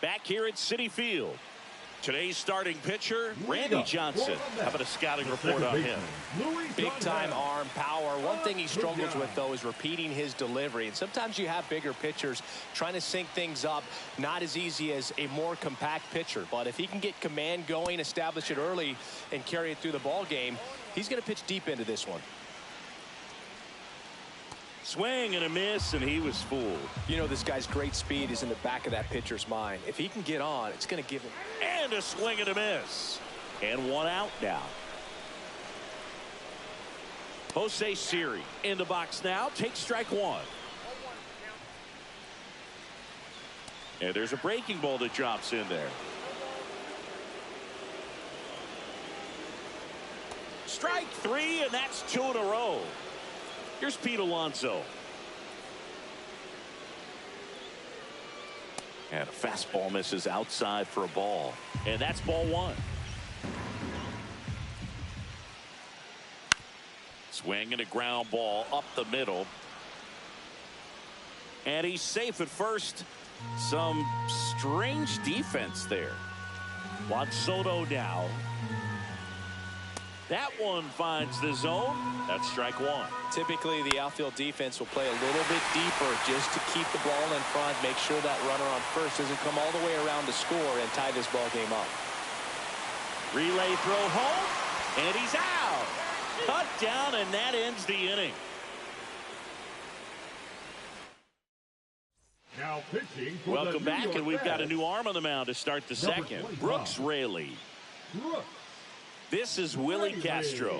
Back here at Citi Field, today's starting pitcher, Randy Johnson. How about a scouting report on him? Big time arm power. One thing he struggles with, though, is repeating his delivery. And sometimes you have bigger pitchers trying to sync things up. Not as easy as a more compact pitcher. But if he can get command going, establish it early, and carry it through the ball game, he's going to pitch deep into this one. Swing and a miss, and he was fooled. You know, this guy's great speed is in the back of that pitcher's mind. If he can get on, it's going to give him. And a swing and a miss. And one out now. Jose Siri in the box now. Takes strike one. And there's a breaking ball that drops in there. Strike three, and that's two in a row. Here's Pete Alonso. And a fastball misses outside for a ball. And that's ball one. Swing and a ground ball up the middle. And he's safe at first. Some strange defense there. Juan Soto now. That one finds the zone. That's strike one. Typically, the outfield defense will play a little bit deeper just to keep the ball in front, make sure that runner on first doesn't come all the way around to score and tie this ball game up. Relay throw home, and he's out. Cut down, and that ends the inning. Now pitching for Welcome back, and we've got a new arm on the mound to start the second. Brooks Raley. This is Willie Castro.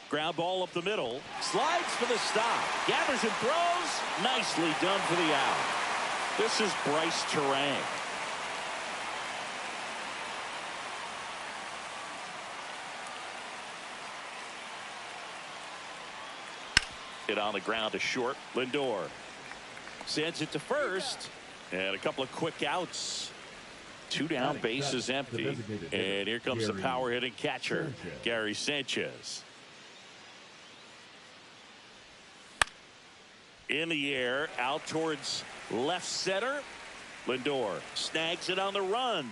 Ground ball up the middle. Slides for the stop. Gathers and throws. Nicely done for the out. This is Bryce Terang. Hit on the ground to short. Lindor sends it to first. And a couple of quick outs. Two down, bases empty. And here comes the power hitting catcher, Gary Sanchez. In the air, out towards left center. Lindor snags it on the run.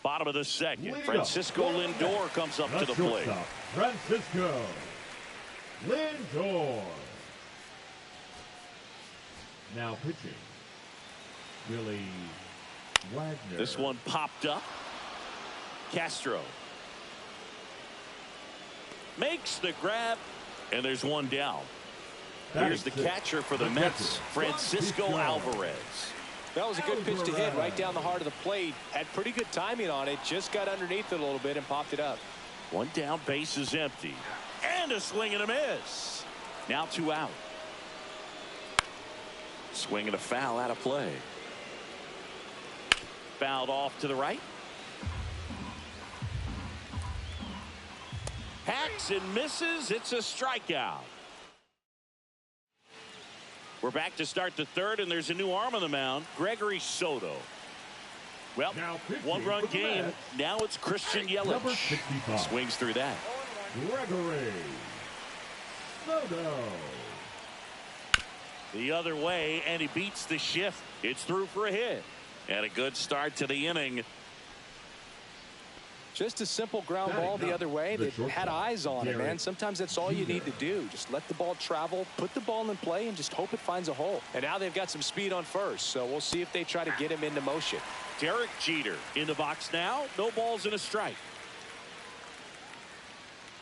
Bottom of the second. Francisco Lindor comes up to the plate. Francisco Lindor. Now pitching. Willie Wagner. This one popped up. Castro makes the grab, and there's one down. Here's the catcher for the Mets, Francisco Alvarez. That was a good pitch to hit right down the heart of the plate. Had pretty good timing on it. Just got underneath it a little bit and popped it up. One down, base is empty. And a swing and a miss. Now two out. Swing and a foul out of play. Fouled off to the right. Hacks and misses. It's a strikeout. We're back to start the third, and there's a new arm on the mound, Gregory Soto. Well, one-run game. Now it's Christian Yelich. Swings through that. Gregory Soto. The other way, and he beats the shift. It's through for a hit. And a good start to the inning. Just a simple ground ball the other way that had eyes on it, man. Sometimes that's all you need to do. Just let the ball travel, put the ball in play, and just hope it finds a hole. And now they've got some speed on first, so we'll see if they try to get him into motion. Derek Jeter in the box now. No balls and a strike.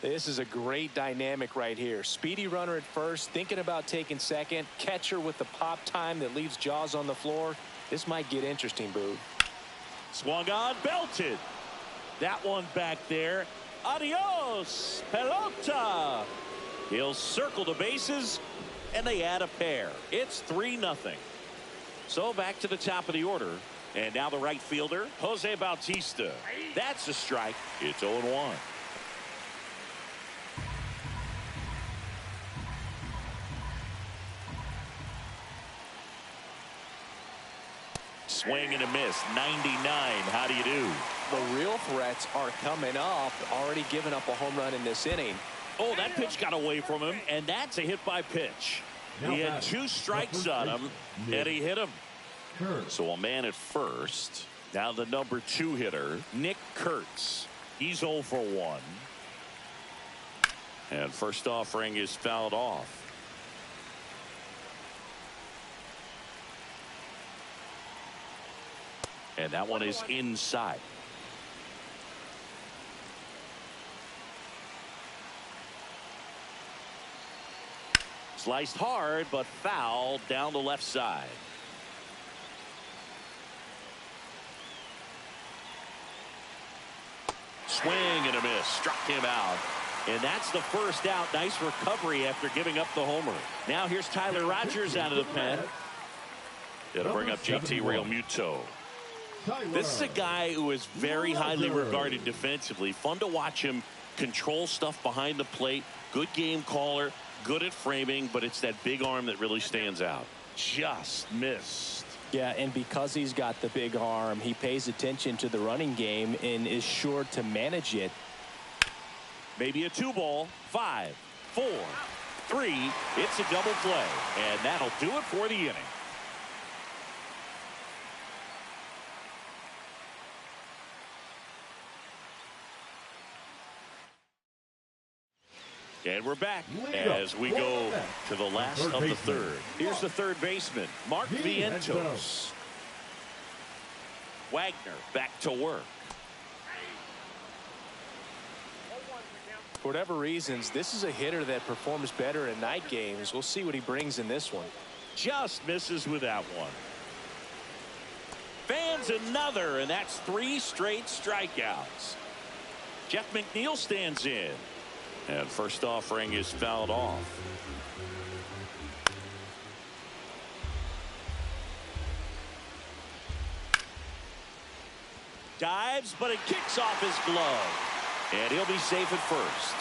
This is a great dynamic right here. Speedy runner at first, thinking about taking second. Catcher with the pop time that leaves Jaws on the floor. This might get interesting, Boo. Swung on, belted. That one back there. Adios, pelota. He'll circle the bases, and they add a pair. It's 3-0. So back to the top of the order. And now the right fielder, Jose Bautista. That's a strike. It's 0-1. Swing and a miss. 99. How do you do? the real threats are coming up. Already given up a home run in this inning. Oh, that pitch got away from him, and that's a hit by pitch. He had 2 strikes on him, and he hit him. So a man at first. Now the number 2 hitter, Nick Kurtz. He's 0 for 1. And first offering is fouled off. And that one is inside. Sliced hard, but foul down the left side. Swing and a miss. Struck him out. And that's the first out. Nice recovery after giving up the homer. Now here's Tyler Rogers out of the pen. It'll bring up JT Realmuto. This is a guy who is very highly regarded defensively. Fun to watch him control stuff behind the plate. Good game caller. Good at framing, but it's that big arm that really stands out. Just missed. Yeah, and because he's got the big arm, he pays attention to the running game and is sure to manage it. Maybe a 2-ball. 5, 4, 3. It's a double play, and that'll do it for the inning. And we're back as we go to the last of the third. Here's the third baseman, Mark Vientos. Wagner back to work. For whatever reasons, this is a hitter that performs better in night games. We'll see what he brings in this one. Just misses with that one. Fans another, and that's 3 straight strikeouts. Jeff McNeil stands in. And first offering is fouled off. Dives, but it kicks off his glove. And he'll be safe at first.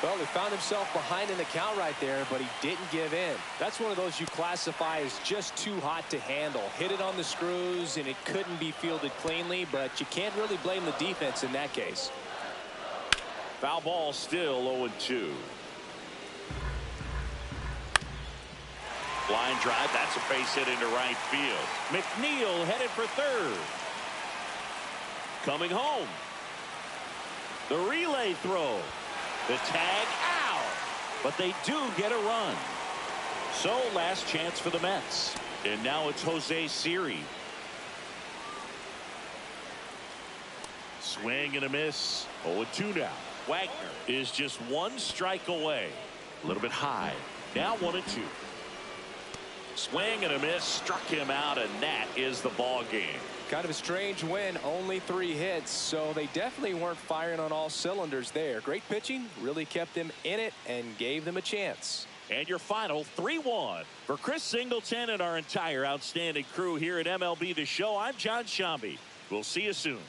Well, he found himself behind in the count right there, but he didn't give in. That's one of those you classify as just too hot to handle. Hit it on the screws, and it couldn't be fielded cleanly, but you can't really blame the defense in that case. Foul ball, still 0-2. Line drive, that's a base hit into right field. McNeil headed for third. Coming home. The relay throw. The tag out. But they do get a run. So last chance for the Mets. And now it's Jose Siri. Swing and a miss. 0-2 now. Wagner is just 1 strike away. A little bit high. Now 1-2. Swing and a miss. Struck him out, and that is the ball game. Kind of a strange win. Only 3 hits, so they definitely weren't firing on all cylinders there. Great pitching. Really kept them in it and gave them a chance. And your final 3-1. For Chris Singleton and our entire outstanding crew here at MLB The Show, I'm John Shambi. We'll see you soon.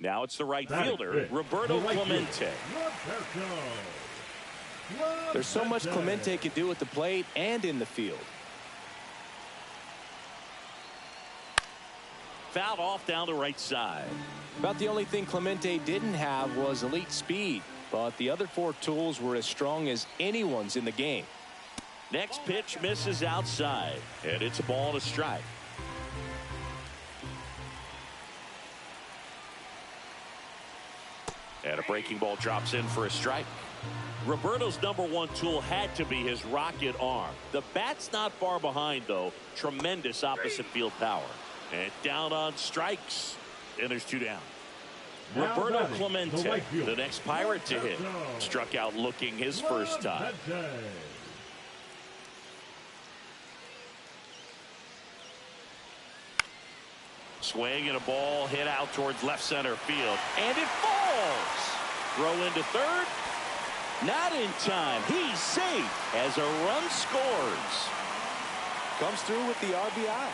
Now it's the right fielder, Roberto Clemente. There's so much Clemente can do at the plate and in the field. Fouled off down the right side. About the only thing Clemente didn't have was elite speed, but the other 4 tools were as strong as anyone's in the game. Next pitch misses outside, and it's a ball and a strike. And a breaking ball drops in for a strike. Roberto's #1 tool had to be his rocket arm. The bat's not far behind, though. Tremendous opposite field power. And down on strikes. And there's 2 down. Roberto Clemente, the next Pirate to hit. Struck out looking his first time. Swing and a ball hit out towards left center field. And it falls. Throw into third. Not in time. He's safe as a run scores. Comes through with the RBI.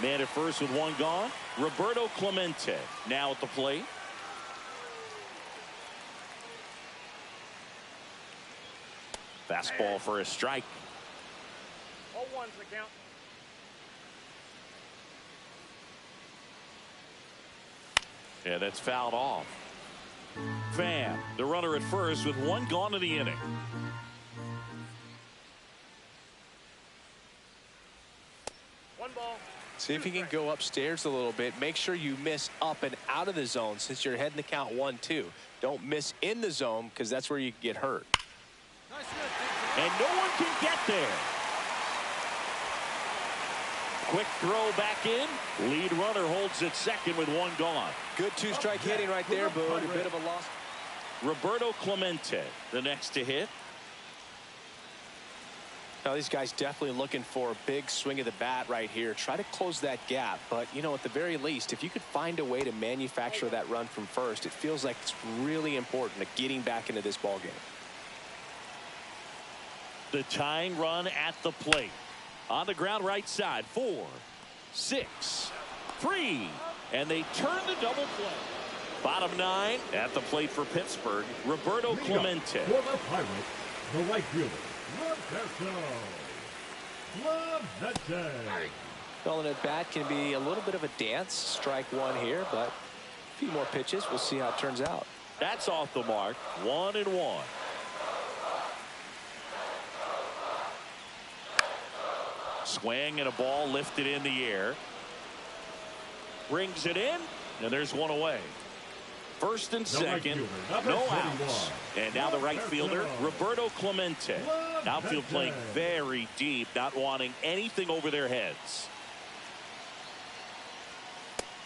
Man at first with 1 gone. Roberto Clemente now at the plate. Fastball for a strike. All ones the count. And that's fouled off. Pham, the runner at first with 1 gone in the inning. One ball. See if you can go upstairs a little bit. Make sure you miss up and out of the zone since you're heading to count 1-2. Don't miss in the zone because that's where you can get hurt. And no one can get there. Quick throw back in. Lead runner holds at second with 1 gone. Good 2-strike hitting right there, Boone. A bit of a loss. Roberto Clemente, the next to hit. Now these guys definitely looking for a big swing of the bat right here. Try to close that gap. But, you know, at the very least, if you could find a way to manufacture that run from first, it feels like it's really important to getting back into this ball game. The tying run at the plate. On the ground right side. 4, 6, 3. And they turn the double play. Bottom 9 at the plate for Pittsburgh. Roberto Clemente. For the Pirates, the right fielder, Roberto Clemente. Well, an at-bat can be a little bit of a dance. Strike 1 here, but a few more pitches. We'll see how it turns out. That's off the mark. 1-1. Swing and a ball lifted in the air. Brings it in, and there's 1 away. First and second, no outs. And now the right fielder, Roberto Clemente. Outfield playing very deep, not wanting anything over their heads.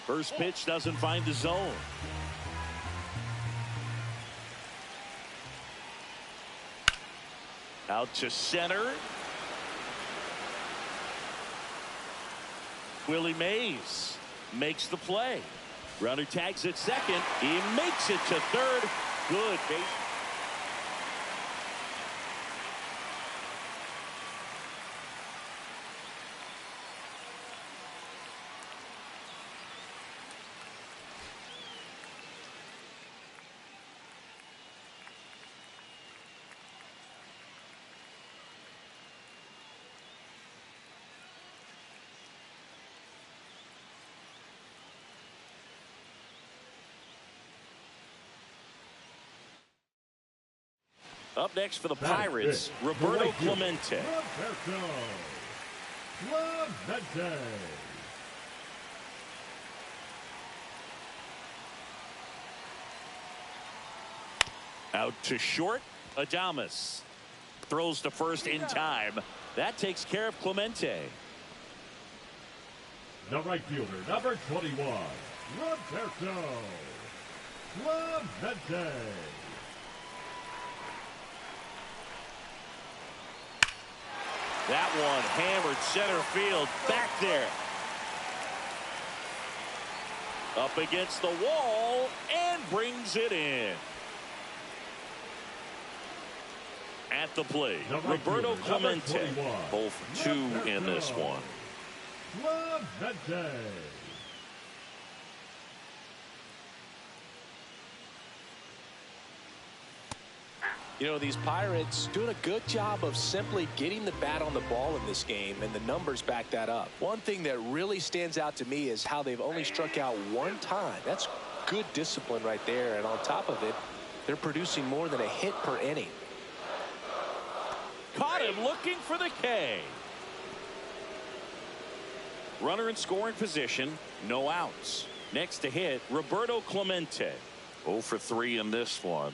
First pitch doesn't find the zone. Out to center. Willie Mays makes the play. Runner tags at second. He makes it to third. Good base. Up next for the Pirates, Roberto Clemente. Roberto Clemente. Out to short, Adames. Throws to first in time. That takes care of Clemente. The right fielder, number 21, Roberto Clemente. That one hammered center field back there. Up against the wall and brings it in. At the plate, Roberto Clemente. 0 for 2 in this one. Clemente. You know, these Pirates doing a good job of simply getting the bat on the ball in this game, and the numbers back that up. One thing that really stands out to me is how they've only struck out one time. That's good discipline right there, and on top of it, they're producing more than a hit per inning. Caught him looking for the K. Runner in scoring position, no outs. Next to hit, Roberto Clemente. 0 for 3 in this one.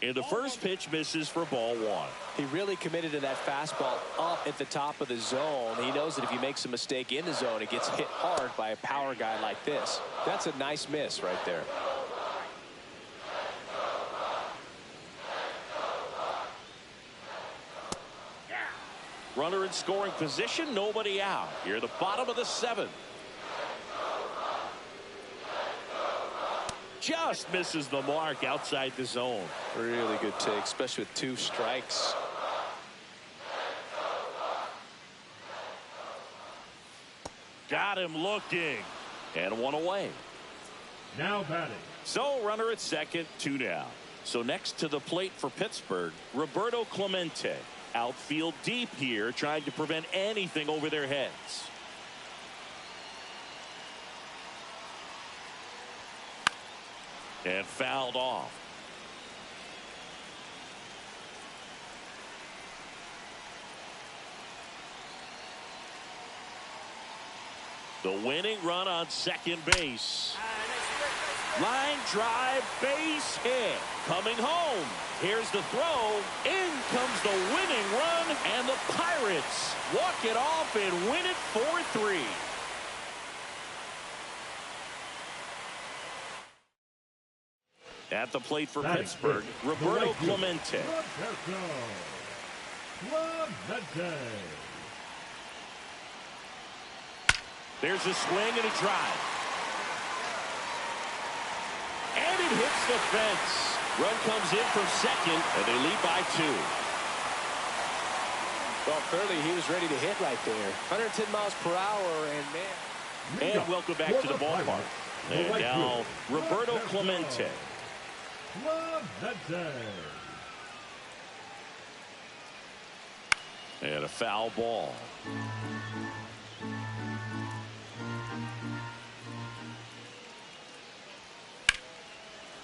And the first pitch misses for ball 1. He really committed to that fastball up at the top of the zone. He knows that if he makes a mistake in the zone, it gets hit hard by a power guy like this. That's a nice miss right there. Runner in scoring position, nobody out. Here, the bottom of the 7th. Just misses the mark outside the zone. Really good take, especially with 2 strikes. Got him looking. And 1 away. Now batting. So runner at second, 2 down. So next to the plate for Pittsburgh, Roberto Clemente. Outfield deep here, trying to prevent anything over their heads. And fouled off. The winning run on second base. Line drive, base hit. Coming home. Here's the throw. In comes the winning run, and the Pirates walk it off and win it 4-3. At the plate for Pittsburgh, Roberto Clemente. There's a swing and a drive. And it hits the fence. Run comes in from second, and they lead by 2. Well, clearly he was ready to hit right there. 110 miles per hour, and man. And welcome back to the ballpark. And now, Roberto Clemente. And a foul ball.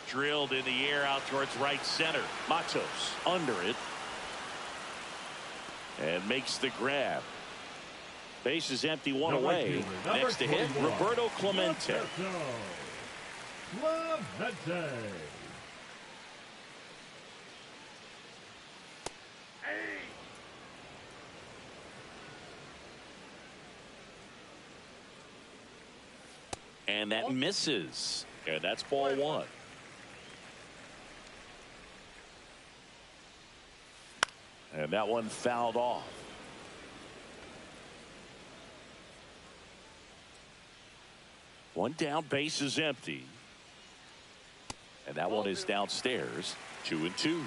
Drilled in the air out towards right center. Matos under it. And makes the grab. Base is empty, 1 away. Next to hit, Roberto Clemente. And that misses. And that's ball 1. And that one fouled off. One down, base is empty. And that one is downstairs, 2-2.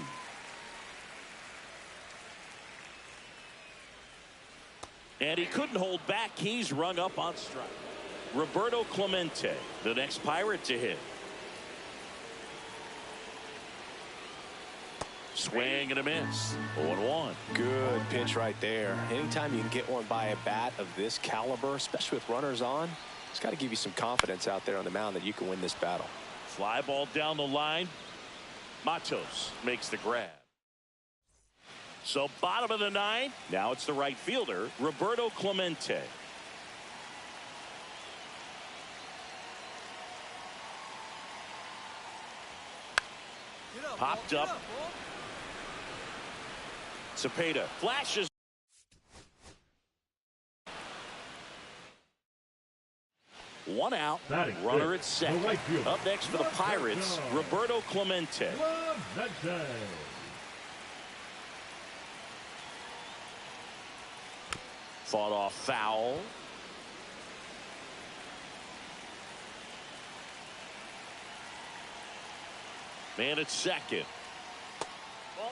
And he couldn't hold back. He's rung up on strike. Roberto Clemente, the next Pirate to hit. Swing and a miss. 0-1. Good pitch right there. Anytime you can get one by a bat of this caliber, especially with runners on, it's got to give you some confidence out there on the mound that you can win this battle. Fly ball down the line. Matos makes the grab. So bottom of the 9th. Now it's the right fielder, Roberto Clemente. Popped up. Cepeda flashes. One out. Runner at second. Up next for the Pirates, Roberto Clemente. Fought off foul. Man at second. Ball.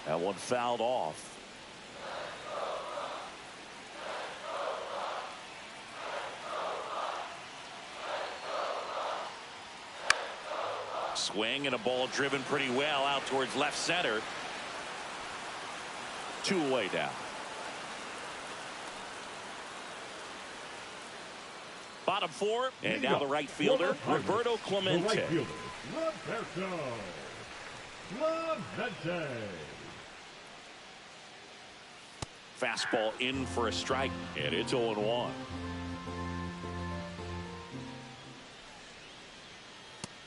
1-1. That one fouled off. Swing and a ball driven pretty well out towards left center. 2 away now. Bottom 4, and now the right fielder, Roberto Clemente. The right fielder, Roberto Clemente. Fastball in for a strike, and it's 0-1.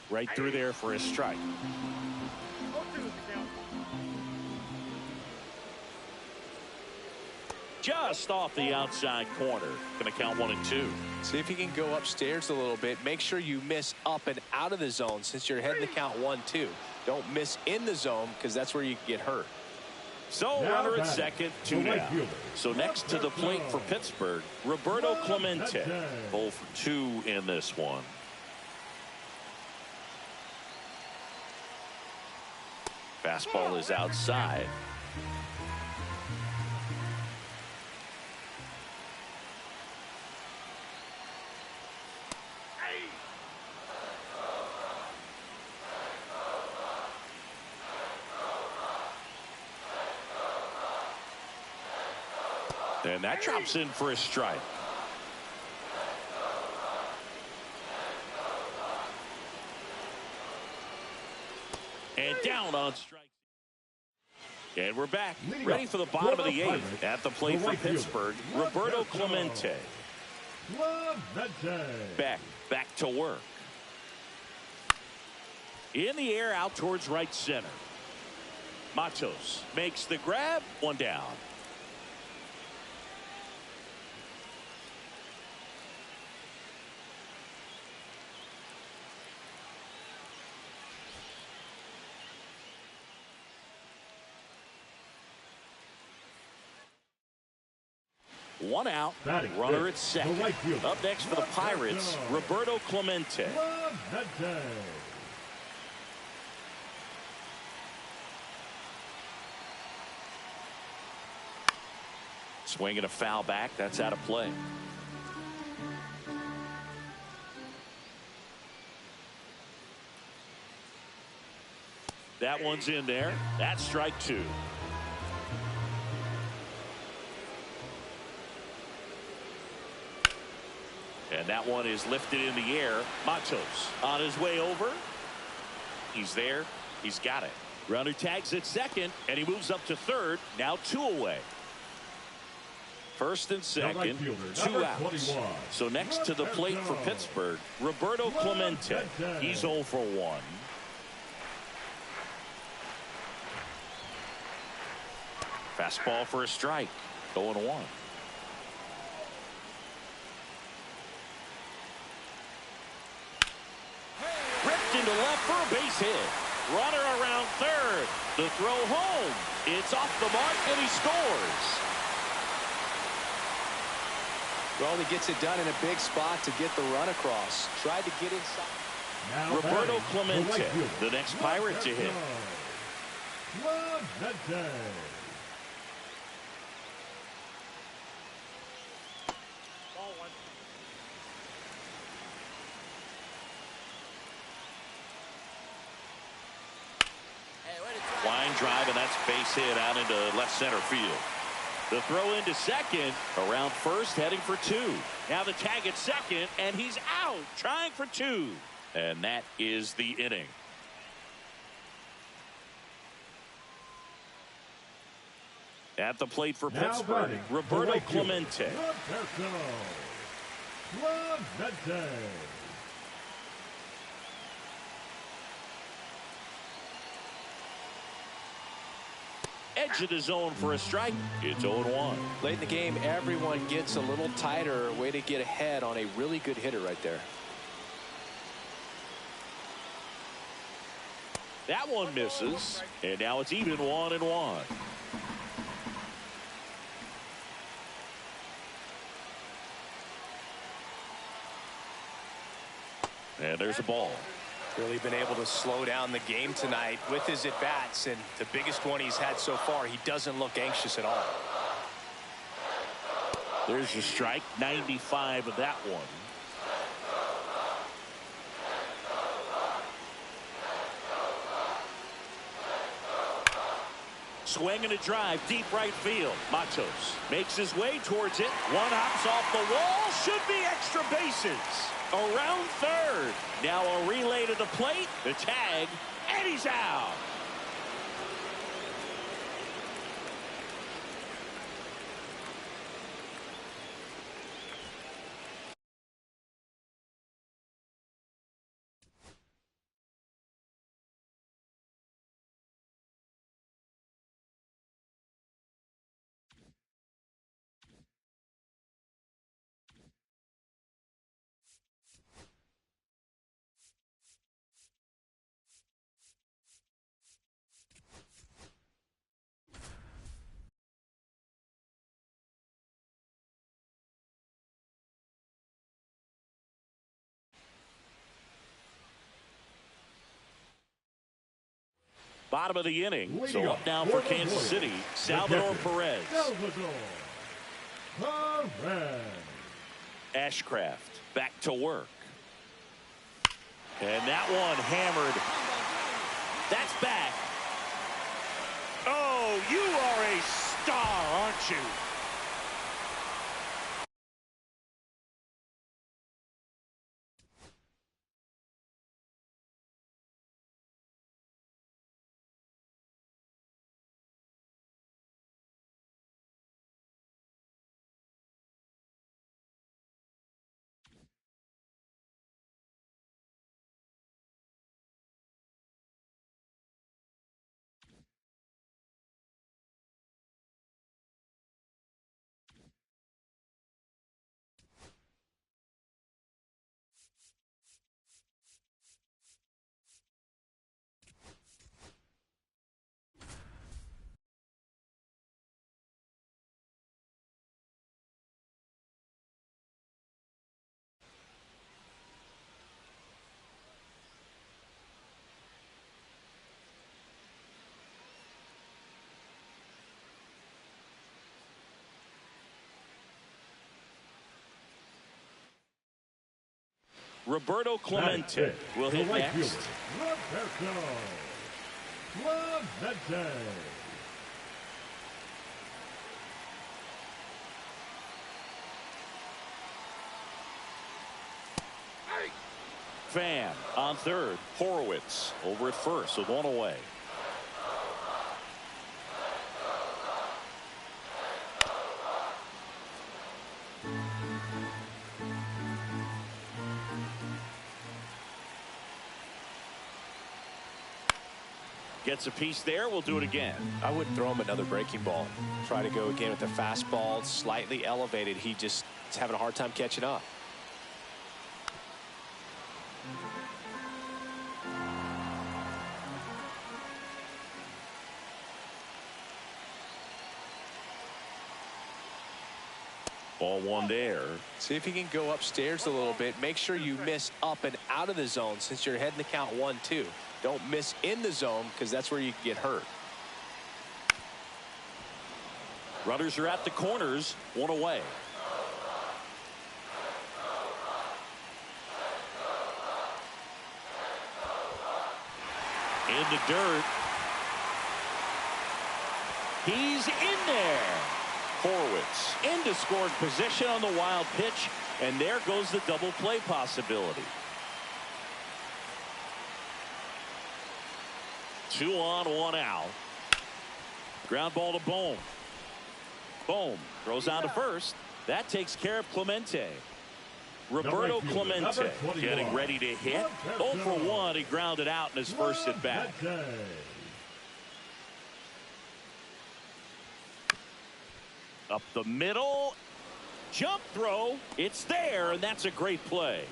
Right through there for a strike. 0-2 is the count. Just off the outside corner. Going to count 1 and 2. See if you can go upstairs a little bit. Make sure you miss up and out of the zone since you're heading to count 1-2. Don't miss in the zone because that's where you can get hurt. So Now runner at batting, second, 2 the right down. fielder, So next to the plate for Pittsburgh, Roberto Clemente. Clemente. 0 for 2 in this one. Fastball is outside. And that drops in for a strike. And down on strike. And we're back, ready for the bottom of the 8th. At the plate for Pittsburgh, Roberto Clemente. Back to work. In the air out towards right center. Matos makes the grab, 1 down. One out, runner at second. Up next for the Pirates, Roberto Clemente. Swinging a foul back, that's out of play. That one's in there. That's strike 2. And that one is lifted in the air. Matos on his way over. He's there. He's got it. Runner tags at second, and he moves up to third. Now 2 away. First and second, 2 outs. So next to the plate for Pittsburgh, Roberto Clemente. He's 0 for 1. Fastball for a strike. 0-1. Ripped into left for a base hit. Runner around third. The throw home. It's off the mark, and he scores. Well, he gets it done in a big spot to get the run across. Tried to get inside. Now Roberto batting, Clemente, fielder, the next Pirate to hit. Clemente. Ball 1. Line drive, and that's base hit out into left center field. The throw into second, around first, heading for 2. Now the tag at second, and he's out, trying for 2. And that is the inning. At the plate for Now Pittsburgh, batting, Roberto the right fielder, Clemente. Roberto Clemente. Edge of the zone for a strike. It's 0-1. Late in the game, everyone gets a little tighter. Way to get ahead on a really good hitter right there. That one misses, and now it's even 1-1. And there's a ball. Really been able to slow down the game tonight with his at-bats, and the biggest one he's had so far, he doesn't look anxious at all. There's a strike, 95 of that one. Swing and a drive, deep right field. Matos makes his way towards it. One hops off the wall. Should be extra bases. Around third. Now a relay to the plate. The tag, and he's out. Bottom of the inning. So up now for Kansas City, Salvador Perez. Ashcraft back to work. And that one hammered. That's back. Oh, you are a star, aren't you? Roberto Clemente will hit next. Roberto Clemente. Fan on third. Horowitz over at first with one away. Gets a piece there. We'll do it again. I wouldn't throw him another breaking ball. Try to go again with the fastball, slightly elevated. He just is having a hard time catching up. Ball one there. See if he can go upstairs a little bit. Make sure you miss up and out of the zone since you're heading to count 1-2. Don't miss in the zone because that's where you can get hurt. Runners are at the corners, one away. In the dirt. He's in there. Horowitz into scoring position on the wild pitch, and there goes the double play possibility. 2 on, 1 out. Ground ball to Bohm. Bohm throws out to first. That takes care of Clemente. Roberto Clemente getting ready to hit. 0 for 1. He grounded out in his first at bat. Up the middle. Jump throw. It's there, and that's a great play.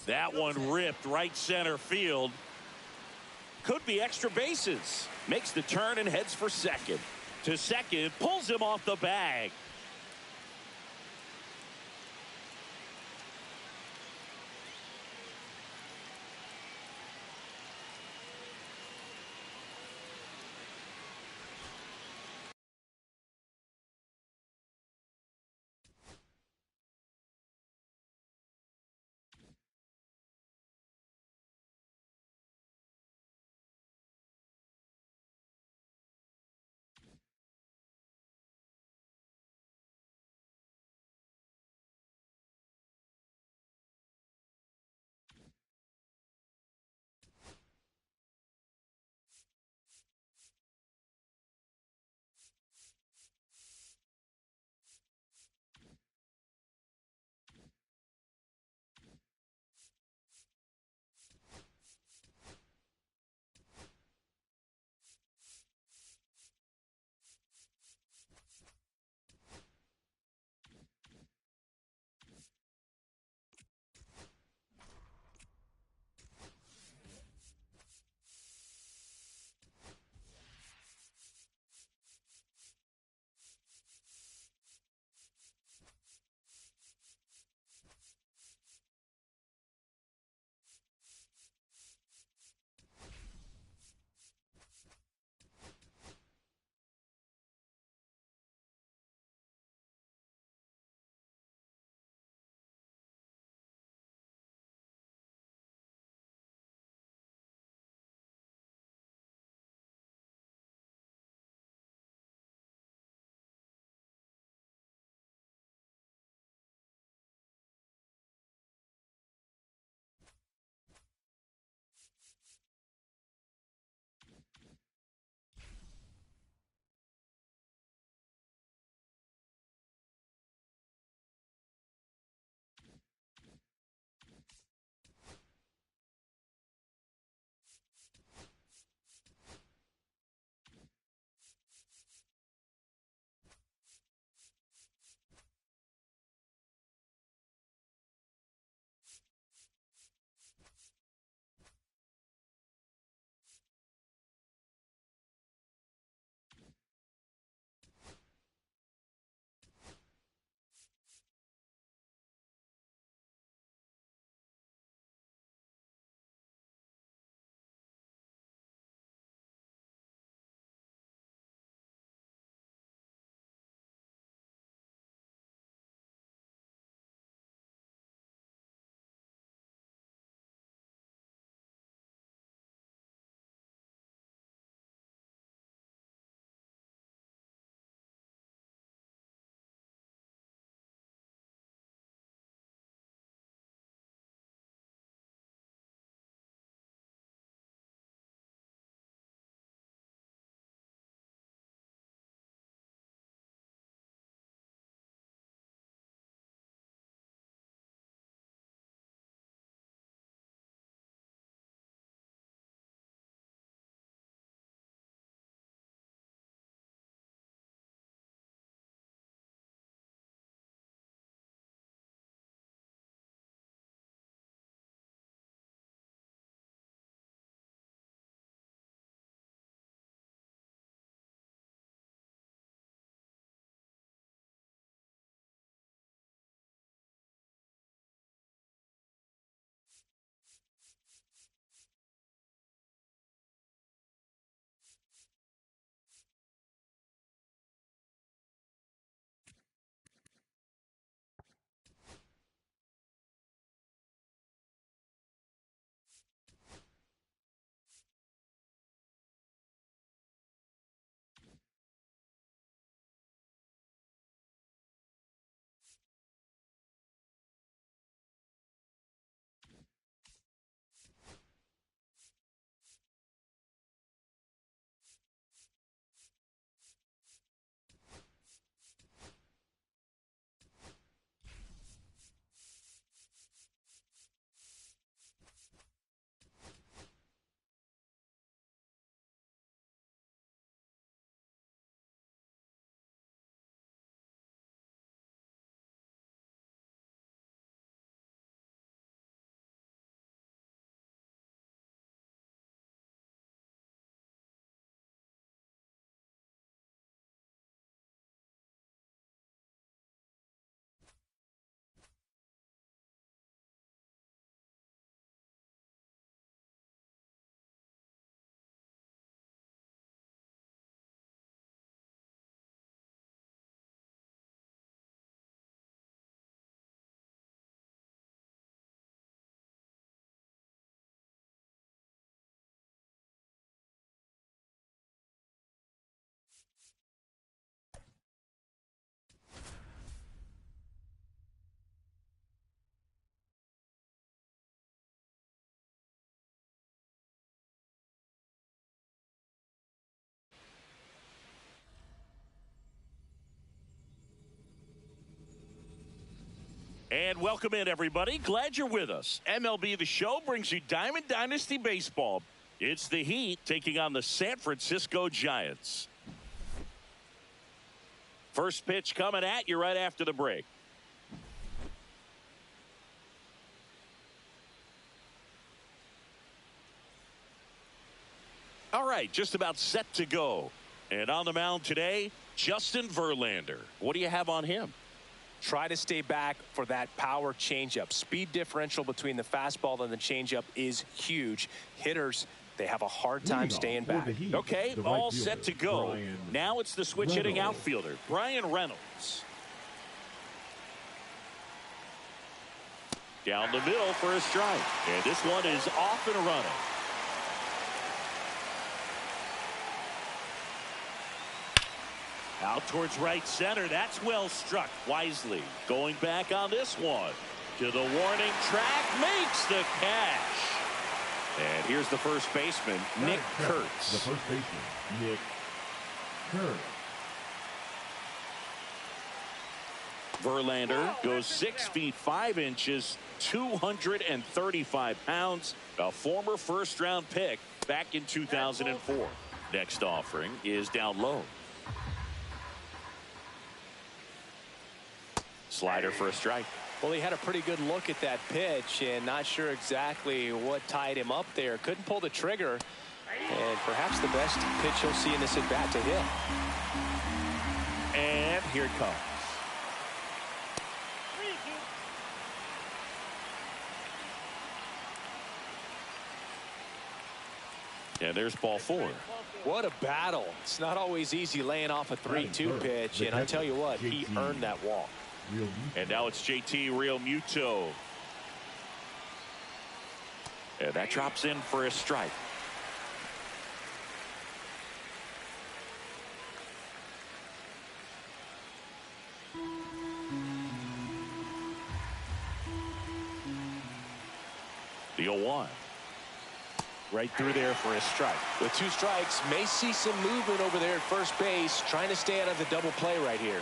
That one ripped right center field. Could be extra bases. Makes the turn and heads for second. To second, pulls him off the bag. And welcome in, everybody. Glad you're with us. MLB The Show brings you Diamond Dynasty Baseball. It's the Heat taking on the San Francisco Giants. First pitch coming at you right after the break. All right, just about set to go. And on the mound today, Justin Verlander. What do you have on him? Try to stay back for that power changeup. Speed differential between the fastball and the changeup is huge. Hitters, they have a hard time staying back. Okay, all set to go. Now it's the switch hitting outfielder, Brian Reynolds. Down the middle for a strike. And this one is off and running. Out towards right center. That's well struck. Wisely going back on this one. To the warning track. Makes the catch. And here's the first baseman, Nick Kurtz. The first baseman, Nick Kurtz. Verlander goes 6 feet 5 inches, 235 pounds. A former first-round pick back in 2004. Next offering is down low. Slider for a strike. Well, he had a pretty good look at that pitch and not sure exactly what tied him up there. Couldn't pull the trigger, and perhaps the best pitch he'll see in this at bat to hit. And here it comes. And there's ball 4. What a battle. It's not always easy laying off a 3-2 pitch, and I tell you what, he earned that walk. And now it's JT Realmuto. And that drops in for a strike. The 0-1. Right through there for a strike. With 2 strikes, may see some movement over there at first base, trying to stay out of the double play right here.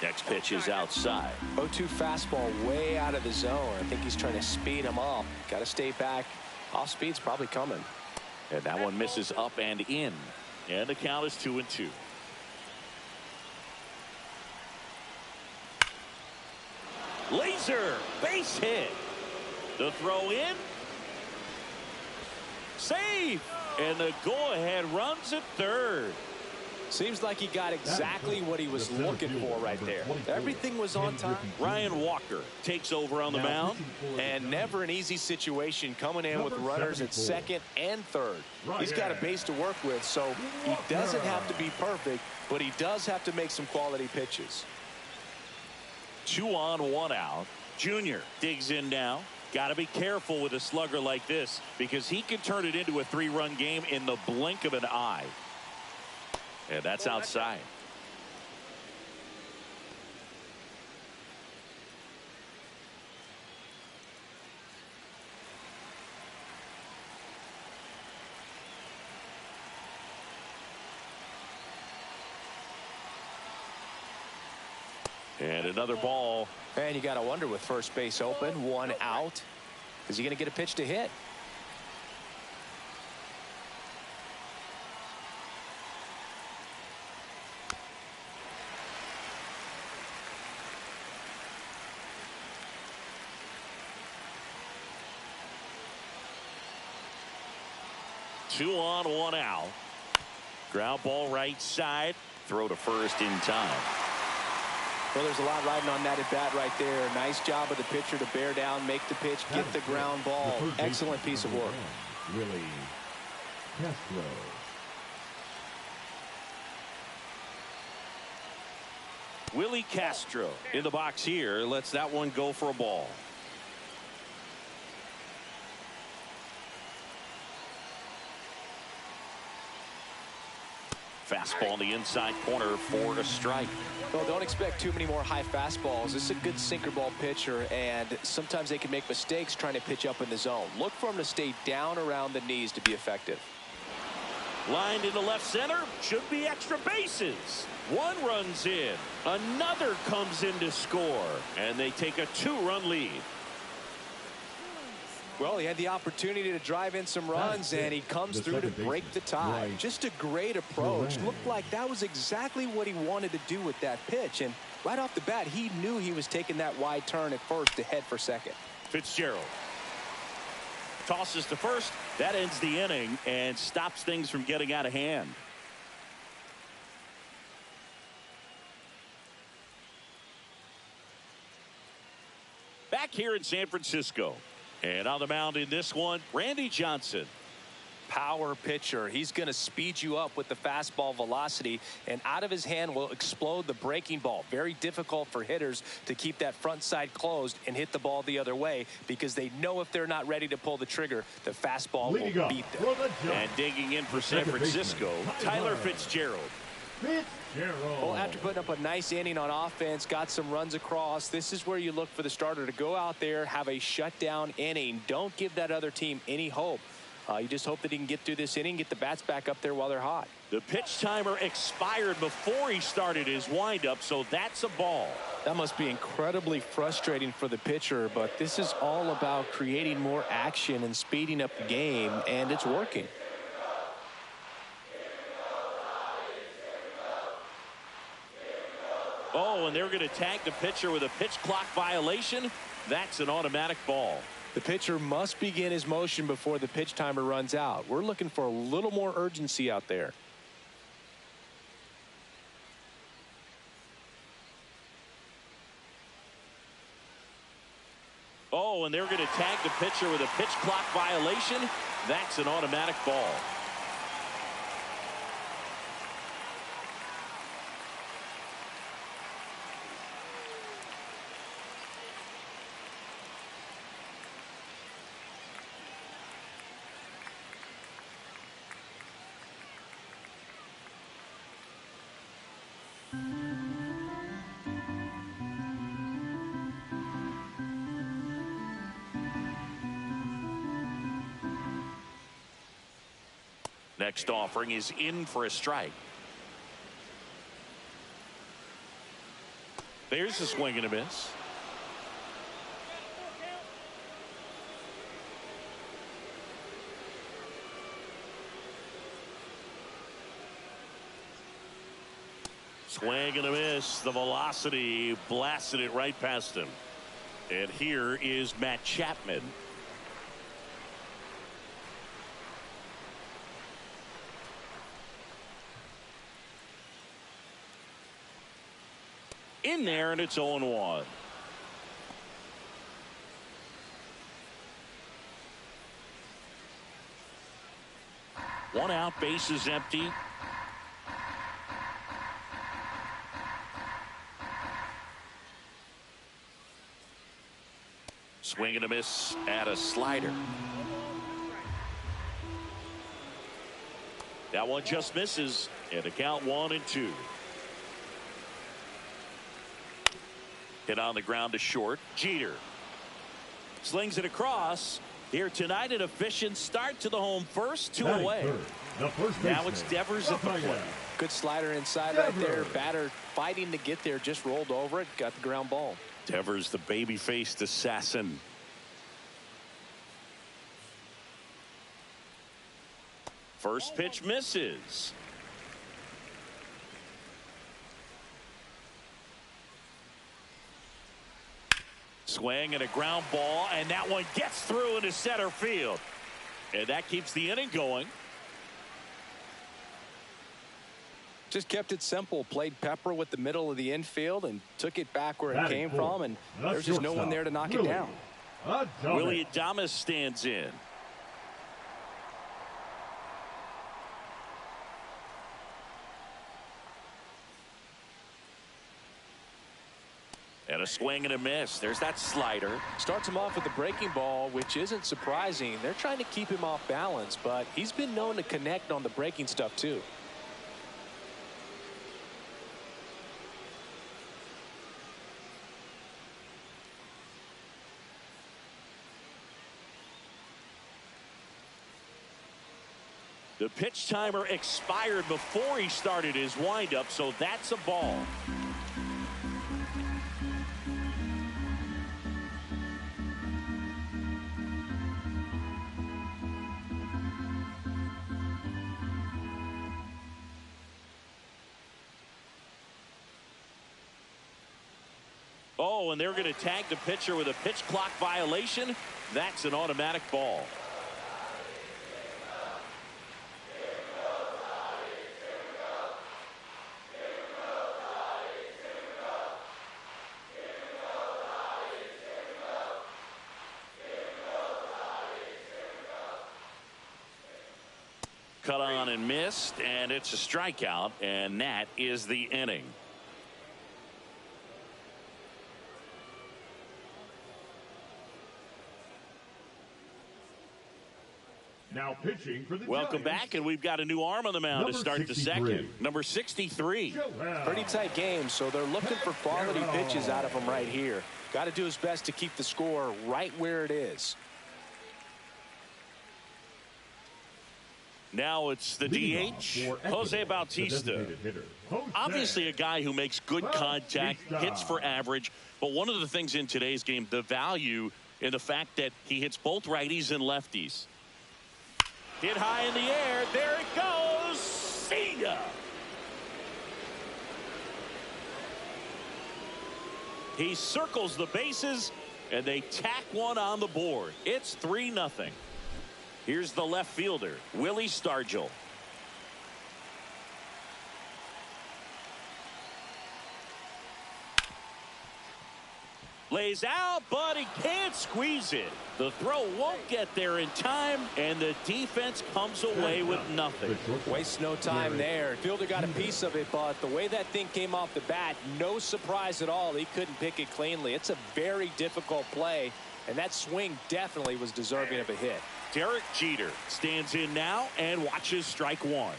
Next pitch is outside. 0-2 fastball way out of the zone. I think he's trying to speed him up. Got to stay back. Off speed's probably coming. And that one misses up and in. And the count is 2-2. Laser base hit. The throw in. Safe. And the go-ahead runs at third. Seems like he got exactly what he was looking for right there. Everything was on time. Ryan Walker takes over on the mound. And never an easy situation coming in with runners at second and third. He's got a base to work with, so he doesn't have to be perfect, but he does have to make some quality pitches. 2 on, 1 out. Junior digs in now. Got to be careful with a slugger like this because he can turn it into a 3-run game in the blink of an eye. And that's outside. And another ball. And you got to wonder with first base open, 1 out. Is he going to get a pitch to hit? Two on, 1 out. Ground ball right side. Throw to first in time. Well, there's a lot riding on that at bat right there. Nice job of the pitcher to bear down, make the pitch, get the ground ball. Excellent piece of work. Willie Castro. Willie Castro in the box here. Lets that one go for a ball. Fastball in the inside corner for a strike. Well, don't expect too many more high fastballs. This is a good sinker ball pitcher, and sometimes they can make mistakes trying to pitch up in the zone. Look for him to stay down around the knees to be effective. Lined into left center. Should be extra bases. One runs in. Another comes in to score. And they take a 2-run lead. Well, he had the opportunity to drive in some runs, and he comes through to break the tie. Just a great approach. Looked like that was exactly what he wanted to do with that pitch. And right off the bat, he knew he was taking that wide turn at first to head for second. Fitzgerald tosses to first. That ends the inning and stops things from getting out of hand. Back here in San Francisco. And on the mound in this one, Randy Johnson. Power pitcher. He's going to speed you up with the fastball velocity, and out of his hand will explode the breaking ball. Very difficult for hitters to keep that front side closed and hit the ball the other way, because they know if they're not ready to pull the trigger, the fastball will beat them. And digging in for San Francisco, Tyler Fitzgerald. Well, after putting up a nice inning on offense, got some runs across, this is where you look for the starter to go out there, have a shutdown inning. Don't give that other team any hope. You just hope that he can get through this inning, get the bats back up there while they're hot. The pitch timer expired before he started his windup, so that's a ball. That must be incredibly frustrating for the pitcher, but this is all about creating more action and speeding up the game, and it's working. Oh, and they're going to tag the pitcher with a pitch clock violation. That's an automatic ball. The pitcher must begin his motion before the pitch timer runs out. We're looking for a little more urgency out there. Oh, and they're going to tag the pitcher with a pitch clock violation. That's an automatic ball. Next offering is in for a strike. There's a swing and a miss. Swing and a miss. The velocity blasted it right past him. And here is Matt Chapman. In there, and it's 0-1. One out, base is empty. Swing and a miss at a slider. That one just misses, and a count 1-2. Hit on the ground to short. Jeter slings it across. Here tonight, an efficient start to the home first, 2 away. Now it's Devers at the plate. Good slider inside right there. Batter fighting to get there, just rolled over it, got the ground ball. Devers, the baby-faced assassin. First pitch misses. Swing and a ground ball, and that one gets through into center field. And that keeps the inning going. Just kept it simple. Played pepper with the middle of the infield and took it back where it came from, and there's just no one there to knock it down. Willie Adames stands in. And a swing and a miss. There's that slider. Starts him off with the breaking ball, which isn't surprising. They're trying to keep him off balance, but he's been known to connect on the breaking stuff too. The pitch timer expired before he started his windup, so that's a ball. Oh, and they're going to tag the pitcher with a pitch clock violation. That's an automatic ball. Cut on and missed, and it's a strikeout, and that is the inning. Now pitching for the Welcome Giants. back, and we've got a new arm on the mound to start the second. Number 63. Pretty tight game, so they're looking for quality pitches out of him right here. Got to do his best to keep the score right where it is. Now it's the DH, Jose Bautista. Obviously a guy who makes good contact, hits for average, but one of the things in today's game, the value in the fact that he hits both righties and lefties. Hit high in the air. There it goes. See ya. He circles the bases, and they tack one on the board. It's 3-0. Here's the left fielder, Willie Stargell. Lays out, but he can't squeeze it. The throw won't get there in time, and the defense comes away with nothing. Waste no time there. Fielder got a piece of it, but the way that thing came off the bat, no surprise at all. He couldn't pick it cleanly. It's a very difficult play, and that swing definitely was deserving of a hit. Derek Jeter stands in now and watches strike one.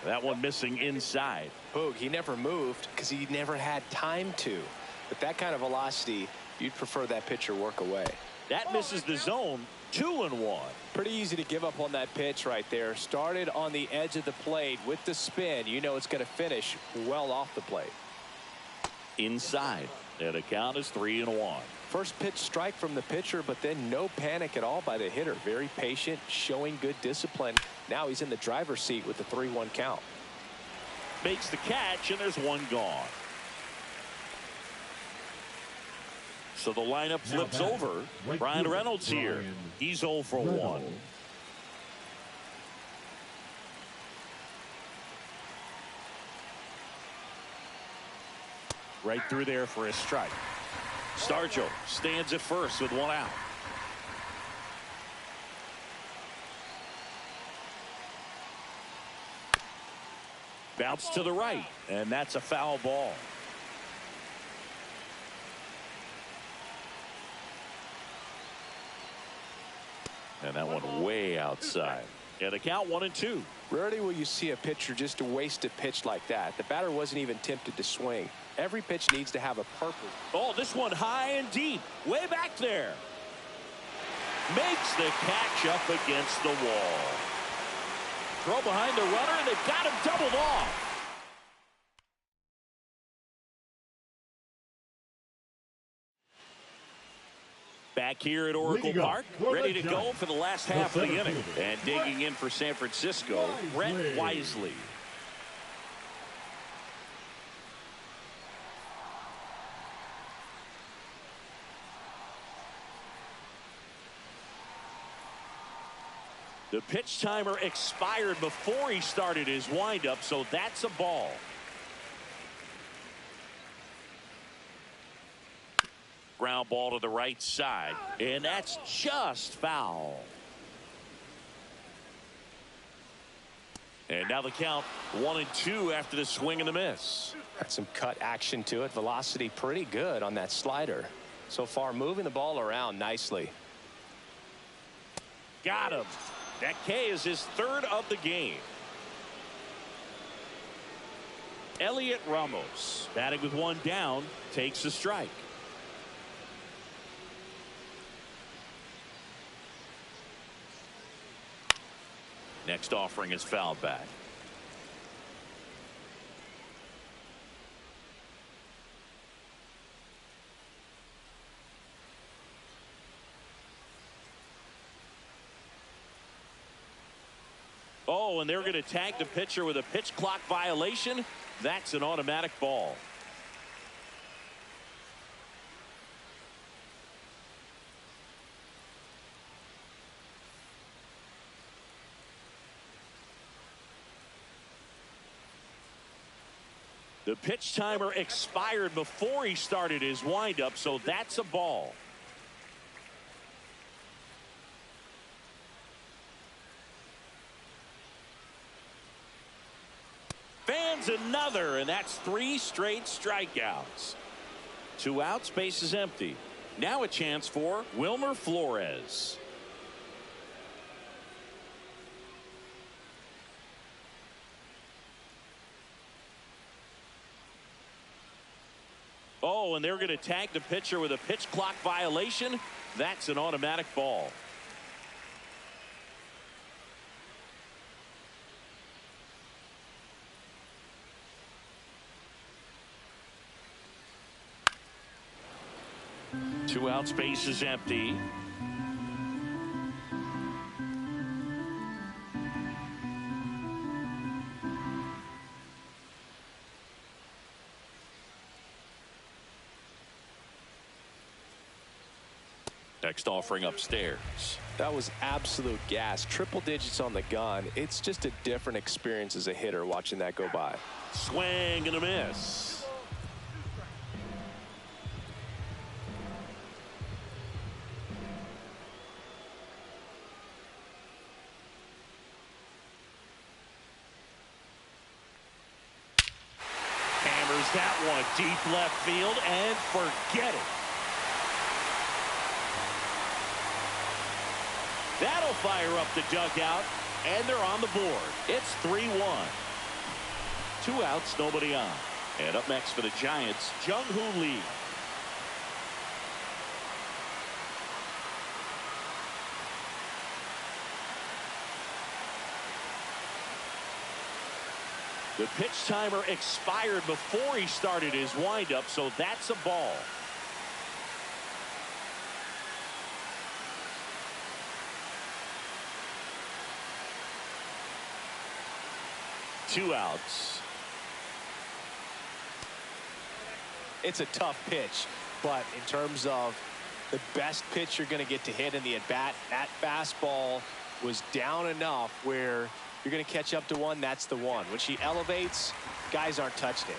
That one missing inside. Boog, he never moved because he never had time to. With that kind of velocity, you'd prefer that pitcher work away. That misses the zone. 2-1. Pretty easy to give up on that pitch right there. Started on the edge of the plate with the spin. You know it's going to finish well off the plate. Inside. And the count is 3-1. First pitch strike from the pitcher, but then no panic at all by the hitter. Very patient, showing good discipline. Now he's in the driver's seat with the 3-1 count. Makes the catch, and there's one gone. So the lineup flips over. Brian Reynolds here. He's 0 for 1. Right through there for a strike. Stargell stands at first with one out. Bounce to the right, and that's a foul ball. And that one way outside. And the count 1-2. Rarely will you see a pitcher just waste a pitch like that. The batter wasn't even tempted to swing. Every pitch needs to have a purpose. Oh, this one high and deep. Way back there. Makes the catch up against the wall. Throw behind the runner, and they've got him doubled off. Back here at Oracle Park, ready to go for the last half of the inning. And digging in for San Francisco, Brent Wisely. The pitch timer expired before he started his windup, so that's a ball. Ground ball to the right side, and that's just foul. And now the count 1-2 after the swing and the miss. Got some cut action to it. Velocity pretty good on that slider. So far moving the ball around nicely. Got him. That K is his third of the game. Elliot Ramos, batting with one down, takes a strike. Next offering is fouled back. Oh, and they're going to tag the pitcher with a pitch clock violation. That's an automatic ball. The pitch timer expired before he started his windup, so that's a ball. Fans another, and that's 3 straight strikeouts. 2 outs, base is empty. Now a chance for Wilmer Flores. Oh, and they're going to tag the pitcher with a pitch clock violation. That's an automatic ball. Two outs, base is empty. Next offering upstairs. That was absolute gas. Triple digits on the gun. It's just a different experience as a hitter watching that go by. Swing and a miss. Hammers that one deep left field and forget it. That'll fire up the dugout, and they're on the board. It's 3-1. 2 outs, nobody on. And up next for the Giants, Jung-Hoo Lee. The pitch timer expired before he started his windup, so that's a ball. Two outs. It's a tough pitch, but in terms of the best pitch you're going to get to hit in the at-bat, that fastball was down enough where you're going to catch up to one. That's the one. When she elevates, guys aren't touched it.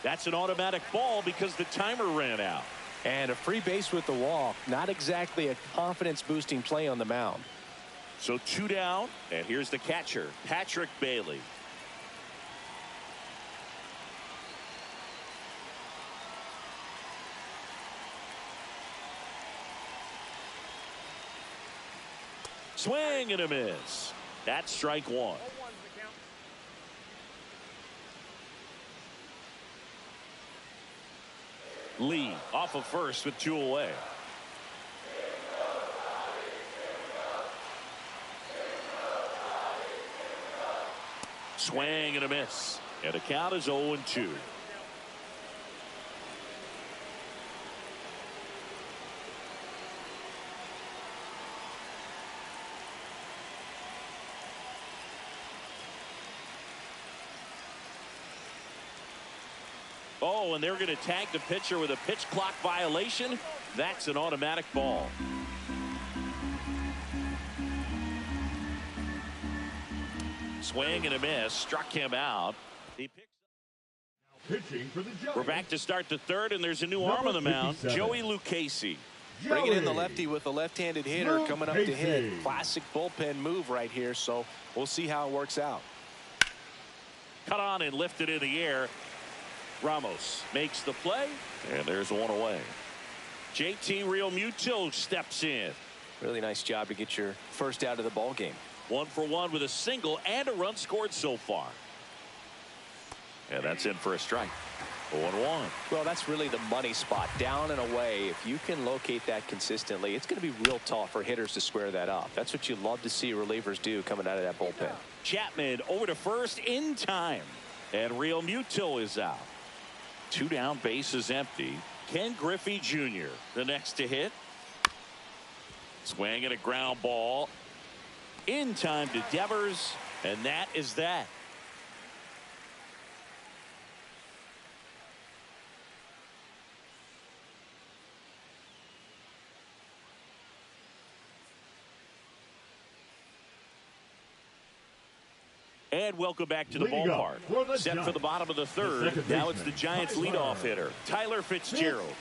That's an automatic ball because the timer ran out. And a free base with the walk. Not exactly a confidence-boosting play on the mound. So 2 down, and here's the catcher, Patrick Bailey. Swing and a miss. That's strike 1. Lee off of first with 2 away. Swing and a miss. And the count is 0-2. Oh, and they're going to tag the pitcher with a pitch clock violation. That's an automatic ball. Swing and a miss. Struck him out. He picks up. Pitching for the Giants. We're back to start the third, and there's a new arm on the mound. Joey Lucchesi. Bringing in the lefty with a left-handed hitter coming up to hit. Classic bullpen move right here, so we'll see how it works out. Cut on and lifted in the air. Ramos makes the play, and there's one away. JT Realmuto steps in. Really nice job to get your first out of the ball game. 1 for 1 with a single and a run scored so far. And that's in for a strike. 0-1. Well, that's really the money spot. Down and away. If you can locate that consistently, it's going to be real tough for hitters to square that up. That's what you love to see relievers do coming out of that bullpen. Chapman over to first in time. And Realmuto is out. 2 down, bases empty. Ken Griffey Jr. the next to hit. Swing and a ground ball. In time to Devers. And that is that. And welcome back to the ballpark. Set for the bottom of the third. Now it's the Giants leadoff hitter, Tyler Fitzgerald.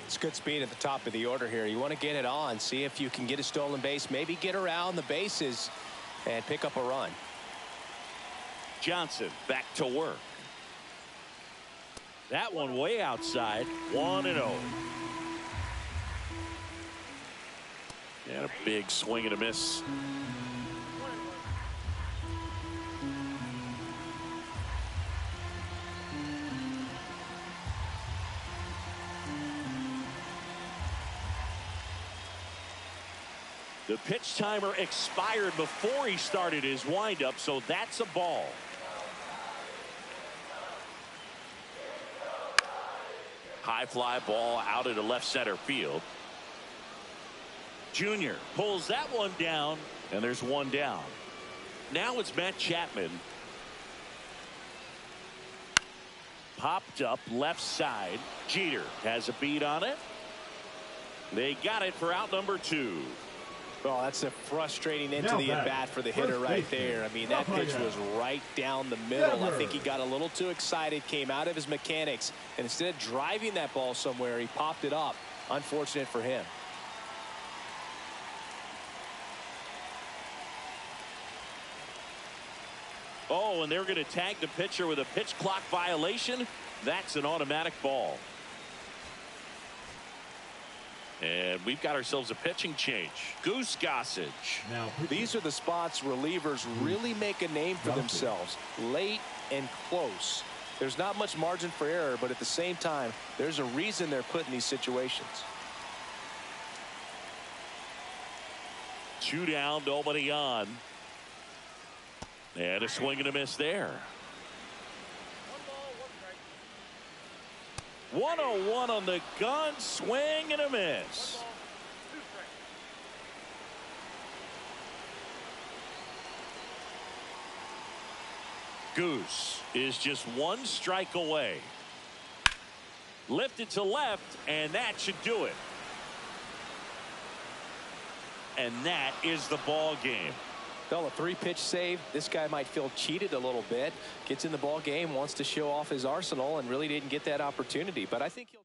It's good speed at the top of the order here. You want to get it on, see if you can get a stolen base, maybe get around the bases and pick up a run. Johnson back to work. That one way outside. 1-0. And a big swing and a miss. The pitch timer expired before he started his windup, so that's a ball. High fly ball out into left center field. Junior pulls that one down, and there's one down. Now it's Matt Chapman. Popped up left side. Jeter has a beat on it. They got it for out number 2. Well, that's a frustrating into the at-bat for the hitter right there. I mean, that pitch was right down the middle. I think he got a little too excited, came out of his mechanics, and instead of driving that ball somewhere, he popped it up. Unfortunate for him. Oh, and they're going to tag the pitcher with a pitch clock violation. That's an automatic ball. And we've got ourselves a pitching change. Goose Gossage. These are the spots relievers really make a name for themselves. Late and close. There's not much margin for error, but at the same time, there's a reason they're put in these situations. 2 down, nobody on. And a swing and a miss there. 101 on the gun, swing and a miss. Goose is just 1 strike away. Lifted to left, and that should do it. And that is the ball game. Well, a 3-pitch save. This guy might feel cheated a little bit. Gets in the ball game, wants to show off his arsenal, and really didn't get that opportunity. But I think he'll